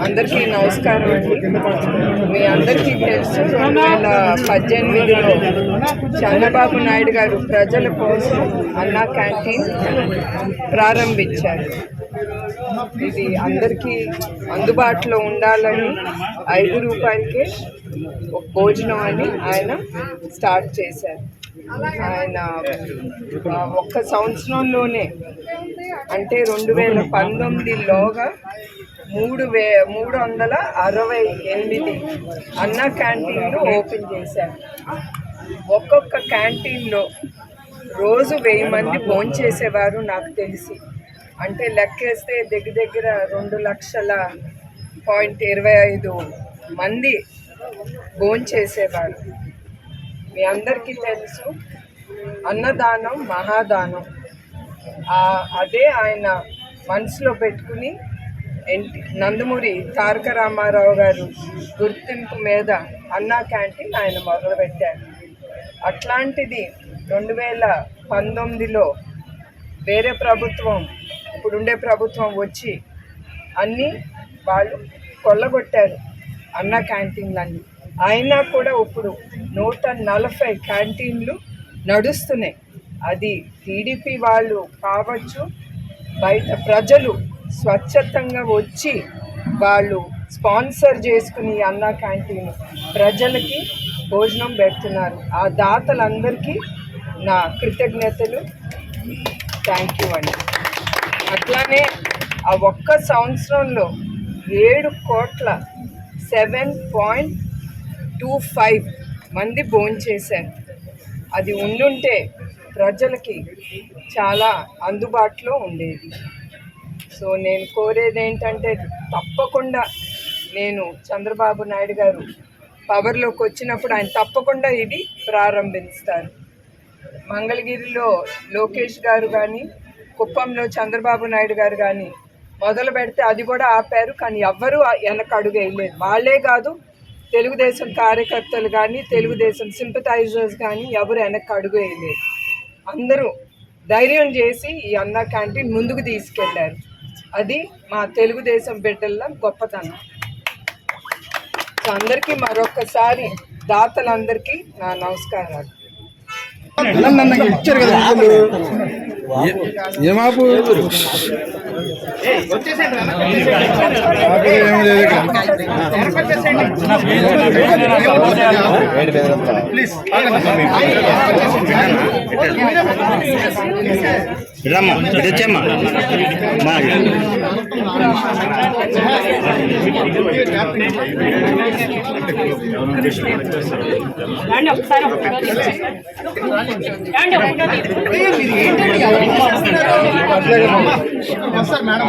అందరికీ నమస్కారం అండి. మీ అందరికీ తెలుసు 2018లో చంద్రబాబు నాయుడు గారు ప్రజల కోసం అన్నా క్యాంటీన్ ప్రారంభించారు. ఇది అందరికీ అందుబాటులో ఉండాలని 5 రూపాయలకే భోజనం అని ఆయన స్టార్ట్ చేశారు. ఆయన ఒక్క సంవత్సరంలోనే అంటే 2019లోగా 368 అన్నా క్యాంటీన్లు ఓపెన్ చేశారు. ఒక్కొక్క క్యాంటీన్లో రోజు 1000 మంది భోంచేసేవారు నాకు తెలిసి. అంటే లెక్కేస్తే దగ్గర 2,25,000 మంది భోంచేసేవారు. మీ అందరికీ తెలుసు అన్నదానం మహాదానం. అదే ఆయన మనసులో పెట్టుకుని నందమూరి తారక రామారావు గారు గుర్తింపు మీద అన్నా క్యాంటీన్ ఆయన మొదలుపెట్టారు. అట్లాంటిది 2019లో వేరే ప్రభుత్వం, ఇప్పుడుండే ప్రభుత్వం వచ్చి అన్నీ వాళ్ళు కొల్లగొట్టారు అన్నా క్యాంటీన్లన్నీ. అయినా కూడా ఇప్పుడు 140 క్యాంటీన్లు నడుస్తున్నాయి. అది టీడీపీ వాళ్ళు కావచ్చు, బయట ప్రజలు స్వచ్ఛతంగా వచ్చి వాళ్ళు స్పాన్సర్ చేసుకుని అన్నా క్యాంటీన్ ప్రజలకి భోజనం పెడుతున్నారు. ఆ దాతలందరికీ నా కృతజ్ఞతలు, థ్యాంక్ యూ అండి. అట్లానే ఆ ఒక్క సంవత్సరంలో 7,7.25 మంది భోంచేశారు. అది ఉండుంటే ప్రజలకి చాలా అందుబాటులో ఉండేది. సో నేను కోరేది ఏంటంటే తప్పకుండా నేను చంద్రబాబు నాయుడు గారు పవర్లోకి వచ్చినప్పుడు ఆయన తప్పకుండా ఇది ప్రారంభిస్తారు. మంగళగిరిలో లోకేష్ గారు కానీ, కుప్పంలో చంద్రబాబు నాయుడు గారు కానీ మొదలు పెడితే అది కూడా ఆపారు. కానీ ఎవ్వరూ వెనక అడుగు వేయలేదు. వాళ్ళే కాదు, తెలుగుదేశం కార్యకర్తలు కానీ, తెలుగుదేశం సింపథైజర్స్ కానీ ఎవరు వెనక్కి అడుగు వేయలేదు. అందరూ ధైర్యం చేసి ఈ అన్నా క్యాంటీన్ ముందుకు తీసుకెళ్లారు. అది మా తెలుగుదేశం బిడ్డల గొప్పతనం. సో అందరికీ మరొకసారి దాతలందరికీ నా నమస్కారాలు. ఇచ్చారు కదా ఏమాపు వచ్చమ్మా మేడం